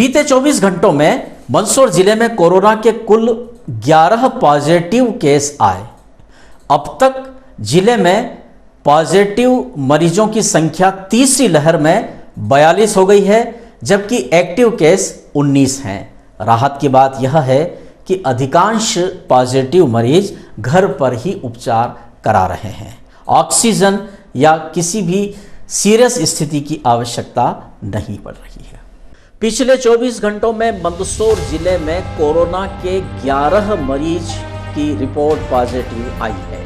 बीते 24 घंटों में मंदसौर जिले में कोरोना के कुल 11 पॉजिटिव केस आए। अब तक जिले में पॉजिटिव मरीजों की संख्या तीसरी लहर में 42 हो गई है, जबकि एक्टिव केस 19 हैं। राहत की बात यह है कि अधिकांश पॉजिटिव मरीज घर पर ही उपचार करा रहे हैं। ऑक्सीजन या किसी भी सीरियस स्थिति की आवश्यकता नहीं पड़ रही है। पिछले 24 घंटों में मंदसौर जिले में कोरोना के 11 मरीज की रिपोर्ट पॉजिटिव आई है।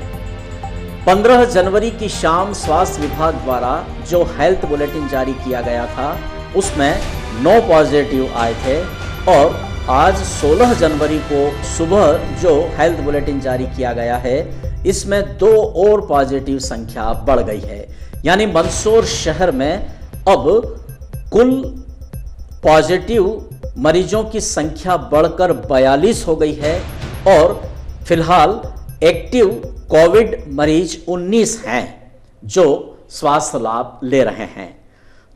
15 जनवरी की शाम स्वास्थ्य विभाग द्वारा जो हेल्थ बुलेटिन जारी किया गया था उसमें 9 पॉजिटिव आए थे और आज 16 जनवरी को सुबह जो हेल्थ बुलेटिन जारी किया गया है इसमें 2 और पॉजिटिव संख्या बढ़ गई है। यानी मंदसौर शहर में अब कुल पॉजिटिव मरीजों की संख्या बढ़कर 42 हो गई है और फिलहाल एक्टिव कोविड मरीज 19 हैं जो स्वास्थ्य लाभ ले रहे हैं।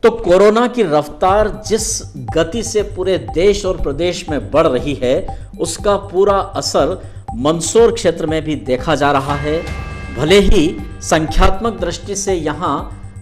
तो कोरोना की रफ्तार जिस गति से पूरे देश और प्रदेश में बढ़ रही है उसका पूरा असर मंदसौर क्षेत्र में भी देखा जा रहा है। भले ही संख्यात्मक दृष्टि से यहाँ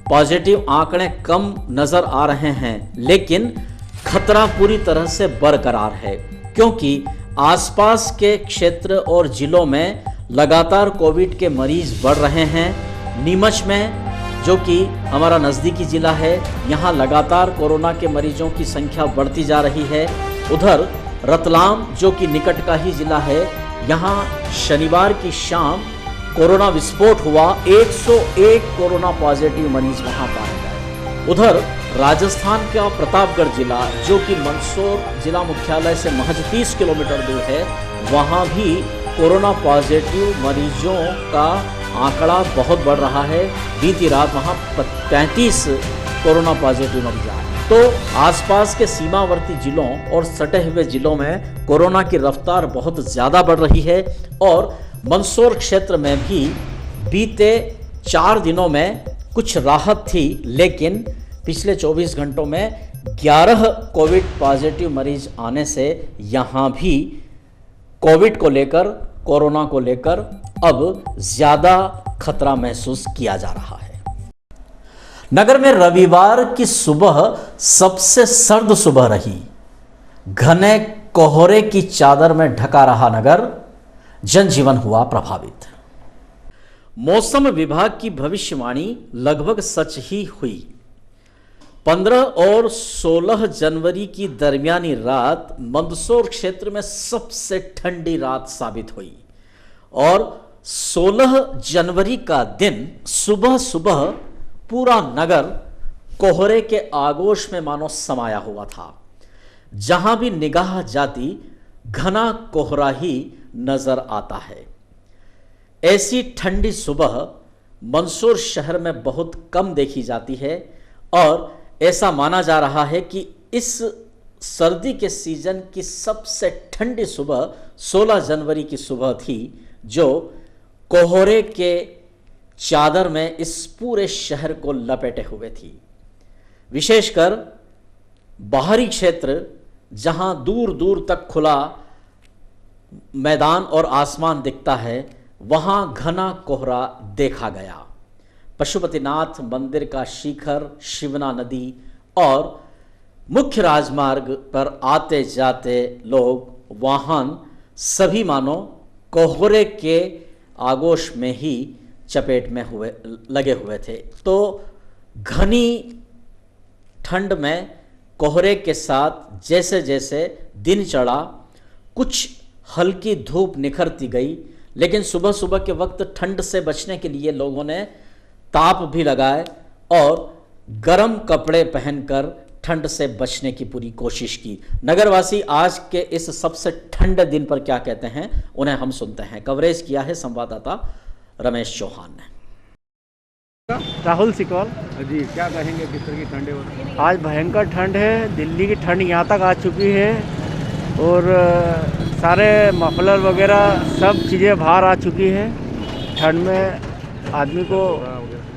पॉजिटिव आंकड़े कम नजर आ रहे हैं, लेकिन खतरा पूरी तरह से बरकरार है, क्योंकि आसपास के क्षेत्र और जिलों में लगातार कोविड के मरीज बढ़ रहे हैं। नीमच में जो कि हमारा नज़दीकी ज़िला है, यहाँ लगातार कोरोना के मरीजों की संख्या बढ़ती जा रही है। उधर रतलाम जो कि निकट का ही ज़िला है, यहाँ शनिवार की शाम कोरोना विस्फोट हुआ। 101 कोरोना पॉजिटिव मरीज वहाँ पाए गए। उधर राजस्थान का प्रतापगढ़ जिला जो कि मंदसौर जिला मुख्यालय से महज 30 किलोमीटर दूर है, वहाँ भी कोरोना पॉजिटिव मरीजों का आंकड़ा बहुत बढ़ रहा है। बीती रात वहाँ 35 कोरोना पॉजिटिव मरीज आए। तो आसपास के सीमावर्ती जिलों और सटे हुए जिलों में कोरोना की रफ्तार बहुत ज़्यादा बढ़ रही है और मंदसौर क्षेत्र में भी बीते 4 दिनों में कुछ राहत थी, लेकिन पिछले 24 घंटों में 11 कोविड पॉजिटिव मरीज आने से यहाँ भी कोविड को लेकर, कोरोना को लेकर अब ज़्यादा खतरा महसूस किया जा रहा है। नगर में रविवार की सुबह सबसे सर्द सुबह रही। घने कोहरे की चादर में ढका रहा नगर, जनजीवन हुआ प्रभावित। मौसम विभाग की भविष्यवाणी लगभग सच ही हुई। 15 और 16 जनवरी की दरमियानी रात मंदसौर क्षेत्र में सबसे ठंडी रात साबित हुई और 16 जनवरी का दिन सुबह सुबह पूरा नगर कोहरे के आगोश में मानो समाया हुआ था। जहां भी निगाह जाती घना कोहरा ही नजर आता है। ऐसी ठंडी सुबह मंदसौर शहर में बहुत कम देखी जाती है और ऐसा माना जा रहा है कि इस सर्दी के सीजन की सबसे ठंडी सुबह 16 जनवरी की सुबह थी, जो कोहरे के चादर में इस पूरे शहर को लपेटे हुए थी। विशेषकर बाहरी क्षेत्र जहां दूर दूर तक खुला मैदान और आसमान दिखता है, वहां घना कोहरा देखा गया। पशुपतिनाथ मंदिर का शिखर, शिवना नदी और मुख्य राजमार्ग पर आते जाते लोग, वाहन सभी मानो कोहरे के आगोश में ही चपेट में लगे हुए थे। तो घनी ठंड में कोहरे के साथ जैसे जैसे दिन चढ़ा, कुछ हल्की धूप निखरती गई, लेकिन सुबह सुबह के वक्त ठंड से बचने के लिए लोगों ने ताप भी लगाए और गर्म कपड़े पहनकर ठंड से बचने की पूरी कोशिश की। नगरवासी आज के इस सबसे ठंडे दिन पर क्या कहते हैं, उन्हें हम सुनते हैं। कवरेज किया है संवाददाता रमेश चौहान ने। राहुल सिकवाल जी, क्या कहेंगे किस तरह की ठंड है? आज भयंकर ठंड है। दिल्ली की ठंड यहाँ तक आ चुकी है और सारे मफलर वगैरह सब चीज़ें बाहर आ चुकी है। ठंड में आदमी को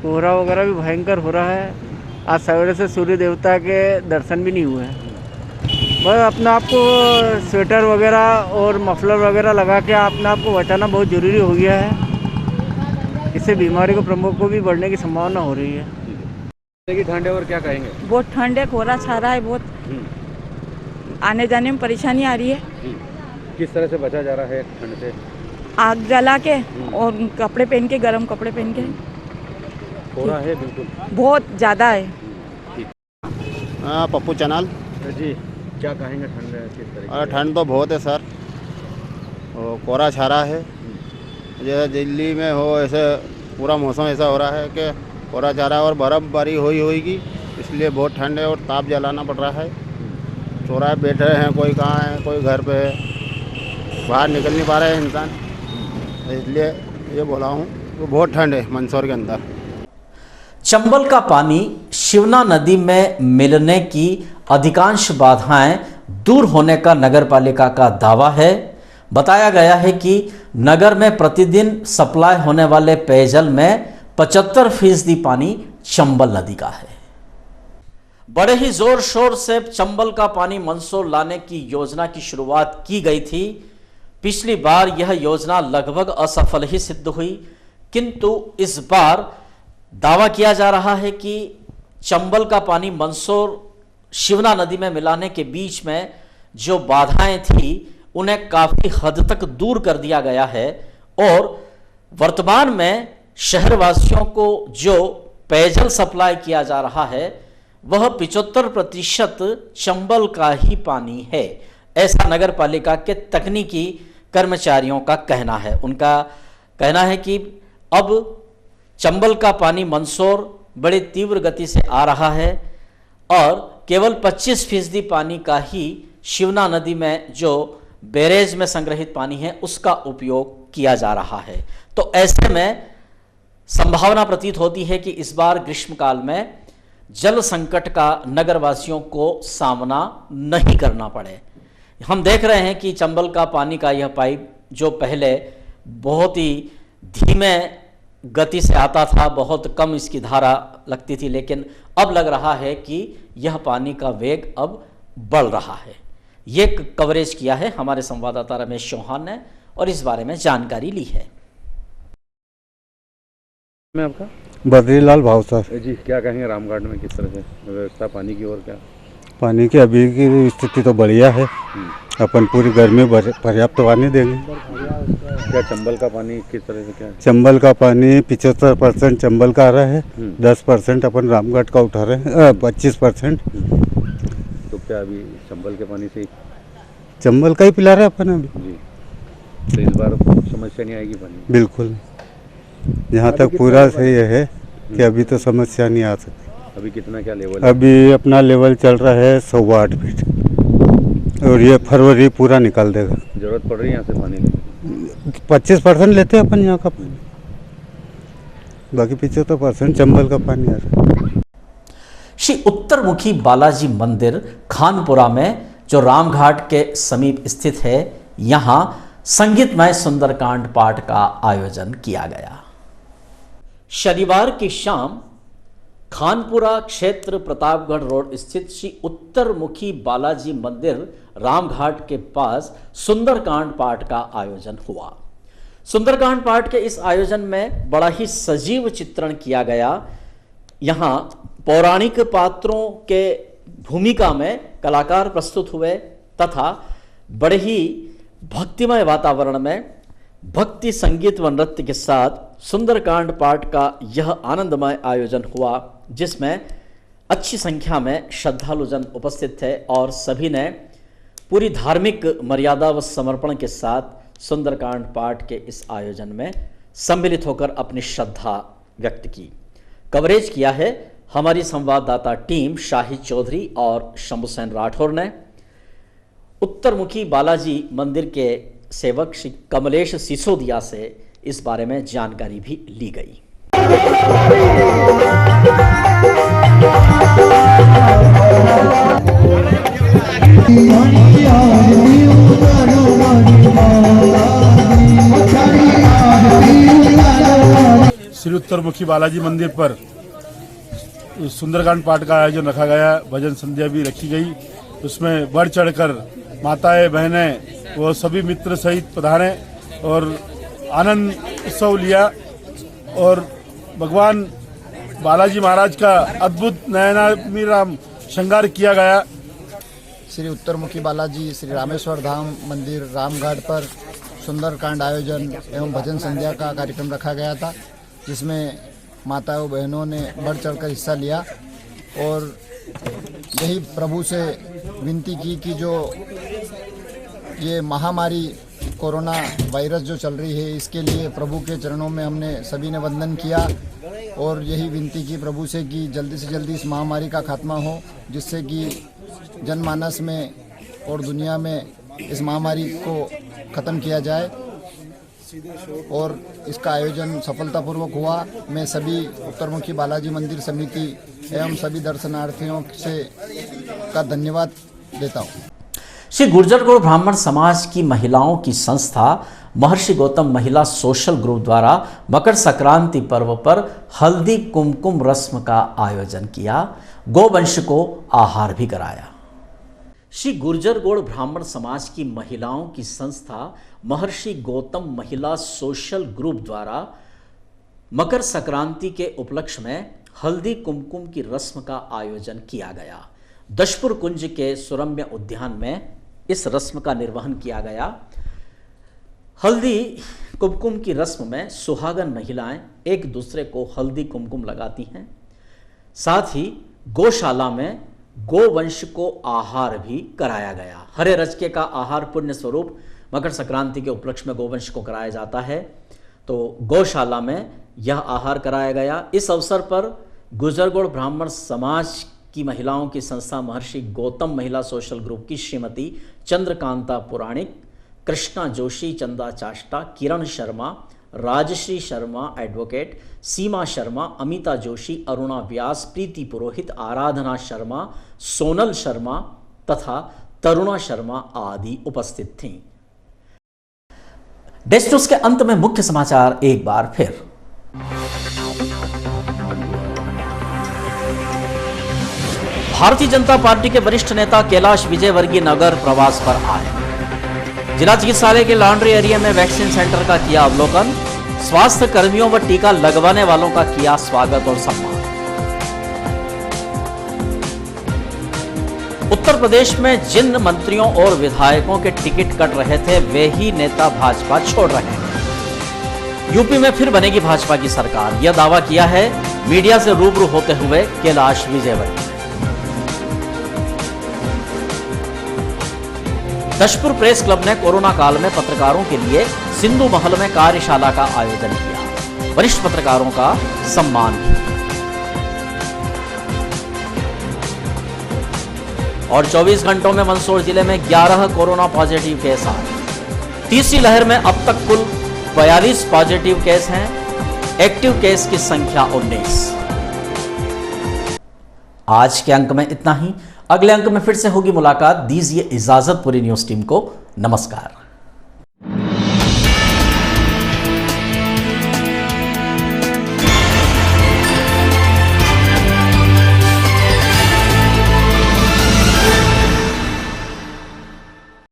कोहरा वगैरह भी भयंकर हो रहा है। आज सवेरे से सूर्य देवता के दर्शन भी नहीं हुए हैं। बस अपने आप को स्वेटर वगैरह और मफलर वगैरह लगा के अपने आप को बचाना बहुत ज़रूरी हो गया है। इससे बीमारी को प्रमुख को भी बढ़ने की संभावना हो रही है। की ठंड है और क्या कहेंगे? बहुत ठंड है, कोहरा छा रहा है, बहुत आने जाने में परेशानी आ रही है। किस तरह से बचा जा रहा है ठंड से? आग जला के और कपड़े पहन के, गर्म कपड़े पहन के। कोहरा है बिल्कुल, बहुत ज़्यादा है। हाँ, पप्पू चनाल जी क्या कहेंगे ठंड किस तरह? अरे ठंड तो बहुत है सर, और कोहरा छा रहा है। जैसे दिल्ली में हो ऐसे पूरा मौसम ऐसा हो रहा है कि कोहरा छा रहा है और बर्फ़बारी होगी, इसलिए बहुत ठंड है और ताप जलाना पड़ रहा है। चौराहे बैठे हैं, कोई कहाँ है, कोई घर पे है, बाहर निकल नहीं पा रहे हैं इंसान, इसलिए ये बोला हूँ तो बहुत ठंड है मंदसौर के अंदर। चंबल का पानी शिवना नदी में मिलने की अधिकांश बाधाएं दूर होने का नगर पालिका का दावा है। बताया गया है कि नगर में प्रतिदिन सप्लाई होने वाले पेयजल में 75% पानी चंबल नदी का है। बड़े ही जोर शोर से चंबल का पानी मंदसौर लाने की योजना की शुरुआत की गई थी। पिछली बार यह योजना लगभग असफल ही सिद्ध हुई, किंतु इस बार दावा किया जा रहा है कि चंबल का पानी मंदसौर शिवना नदी में मिलाने के बीच में जो बाधाएं थी उन्हें काफी हद तक दूर कर दिया गया है और वर्तमान में शहरवासियों को जो पेयजल सप्लाई किया जा रहा है वह 75% चंबल का ही पानी है, ऐसा नगर पालिका के तकनीकी कर्मचारियों का कहना है। उनका कहना है कि अब चंबल का पानी मंदसौर बड़ी तीव्र गति से आ रहा है और केवल 25% पानी का ही शिवना नदी में जो बैरेज में संग्रहित पानी है उसका उपयोग किया जा रहा है। तो ऐसे में संभावना प्रतीत होती है कि इस बार ग्रीष्मकाल में जल संकट का नगरवासियों को सामना नहीं करना पड़े। हम देख रहे हैं कि चंबल का पानी का यह पाइप जो पहले बहुत ही धीमे गति से आता था, बहुत कम इसकी धारा लगती थी, लेकिन अब लग रहा है कि यह पानी का वेग अब बढ़ रहा है। ये कवरेज किया है हमारे संवाददाता रमेश चौहान ने और इस बारे में जानकारी ली है। मैं आपका बद्रीलाल भाव सर जी क्या कहेंगे रामघाट में किस तरह से व्यवस्था पानी की? और क्या पानी की अभी की स्थिति तो बढ़िया है, अपन पूरी गर्मी पर्याप्त पानी देंगे। क्या चंबल का पानी किस तरह से? क्या चंबल का पानी 75% चंबल का आ रहा है, 10% अपन रामघाट का उठा रहे हैं, 25%। तो क्या अभी चंबल के पानी से चंबल का ही पिला रहे हैं अपन अभी जी? तो इस बार समस्या नहीं आएगी पानी? बिल्कुल, यहाँ तक पूरा सही है कि अभी तो समस्या नहीं आ सकती। अभी कितना क्या लेवल? अभी अपना लेवल चल रहा है 8.25 फीट और ये फरवरी पूरा निकाल देगा। जरूरत पड़ रही है यहाँ से पानी लेने? 25% लेते हैं अपन यहाँ का पानी, बाकी 75% चंबल का पानी आ रहा है। श्री उत्तरमुखी बालाजी मंदिर खानपुरा में जो रामघाट के समीप स्थित है, यहाँ संगीतमय सुंदरकांड पाठ का आयोजन किया गया। शनिवार की शाम खानपुरा क्षेत्र प्रतापगढ़ रोड स्थित श्री उत्तरमुखी बालाजी मंदिर रामघाट के पास सुंदरकांड पाठ का आयोजन हुआ। सुंदरकांड पाठ के इस आयोजन में बड़ा ही सजीव चित्रण किया गया। यहाँ पौराणिक पात्रों के भूमिका में कलाकार प्रस्तुत हुए तथा बड़े ही भक्तिमय वातावरण में भक्ति संगीत व नृत्य के साथ सुंदरकांड पाठ का यह आनंदमय आयोजन हुआ, जिसमें अच्छी संख्या में श्रद्धालुजन उपस्थित थे और सभी ने पूरी धार्मिक मर्यादा व समर्पण के साथ सुंदरकांड पाठ के इस आयोजन में सम्मिलित होकर अपनी श्रद्धा व्यक्त की। कवरेज किया है हमारी संवाददाता टीम शाहिद चौधरी और शंभुसेन राठौर ने। उत्तरमुखी बालाजी मंदिर के सेवक श्री कमलेश सिसोदिया से इस बारे में जानकारी भी ली गई। श्री उत्तरमुखी बालाजी मंदिर पर सुंदरकांड पाठ का आयोजन रखा गया, भजन संध्या भी रखी गई उसमें बढ़ चढ़कर माताएं बहनें वो सभी मित्र सहित पधारे और आनंद उत्सव लिया और भगवान बालाजी महाराज का अद्भुत नयनाभिराम श्रृंगार किया गया। श्री उत्तरमुखी बालाजी श्री रामेश्वर धाम मंदिर रामघाट पर सुंदरकांड आयोजन एवं भजन संध्या का कार्यक्रम रखा गया था, जिसमें माताओं बहनों ने बढ़ चढ़कर हिस्सा लिया और यही प्रभु से विनती की कि जो ये महामारी कोरोना वायरस जो चल रही है, इसके लिए प्रभु के चरणों में हमने सभी ने वंदन किया और यही विनती की प्रभु से कि जल्दी से जल्दी इस महामारी का खात्मा हो, जिससे कि जनमानस में और दुनिया में इस महामारी को ख़त्म किया जाए और इसका आयोजन सफलतापूर्वक हुआ। मैं सभी उत्तरमुखी बालाजी मंदिर समिति एवं सभी दर्शनार्थियों से का धन्यवाद देता हूँ। श्री गुर्जर ब्राह्मण समाज की महिलाओं की संस्था महर्षि गौतम महिला सोशल ग्रुप द्वारा मकर संक्रांति पर्व पर हल्दी कुमकुम रस्म का आयोजन किया, गोवंश को आहार भी कराया। श्री गुर्जर गौड़ ब्राह्मण समाज की महिलाओं की संस्था महर्षि गौतम महिला सोशल ग्रुप द्वारा मकर संक्रांति के उपलक्ष्य में हल्दी कुमकुम की रस्म का आयोजन किया गया। दशपुर कुंज के सुरम्य उद्यान में इस रस्म का निर्वहन किया गया। हल्दी कुमकुम की रस्म में सुहागन महिलाएं एक दूसरे को हल्दी कुमकुम लगाती हैं। साथ ही गौशाला में गोवंश को आहार भी कराया गया। हरे रचके का आहार पुण्य स्वरूप मकर संक्रांति के उपलक्ष्य में गोवंश को कराया जाता है, तो गौशाला में यह आहार कराया गया। इस अवसर पर गुर्जर ब्राह्मण समाज की महिलाओं की संस्था महर्षि गौतम महिला सोशल ग्रुप की श्रीमती चंद्रकांता पुराणिक, कृष्णा जोशी, चंदा चाष्टा, किरण शर्मा, राजश्री शर्मा एडवोकेट, सीमा शर्मा, अमिता जोशी, अरुणा व्यास, प्रीति पुरोहित, आराधना शर्मा, सोनल शर्मा तथा तरुणा शर्मा आदि उपस्थित थीं। डेस्क न्यूज के अंत में मुख्य समाचार एक बार फिर। भारतीय जनता पार्टी के वरिष्ठ नेता कैलाश विजयवर्गीय नगर प्रवास पर आए। जिला चिकित्सालय के लॉन्ड्री एरिया में वैक्सीन सेंटर का किया अवलोकन। स्वास्थ्य कर्मियों व टीका लगवाने वालों का किया स्वागत और सम्मान। उत्तर प्रदेश में जिन मंत्रियों और विधायकों के टिकट कट रहे थे, वे ही नेता भाजपा छोड़ रहे हैं। यूपी में फिर बनेगी भाजपा की सरकार, यह दावा किया है मीडिया से रूबरू होते हुए कैलाश विजयवर्गीय। दशपुर प्रेस क्लब ने कोरोना काल में पत्रकारों के लिए सिंधु महल में कार्यशाला का आयोजन किया। वरिष्ठ पत्रकारों का सम्मान किया। और 24 घंटों में मंदसौर जिले में 11 कोरोना पॉजिटिव केस आए। तीसरी लहर में अब तक कुल 42 पॉजिटिव केस हैं। एक्टिव केस की संख्या 19। आज के अंक में इतना ही। अगले अंक में फिर से होगी मुलाकात। दीजिए इजाजत पूरी न्यूज टीम को। नमस्कार।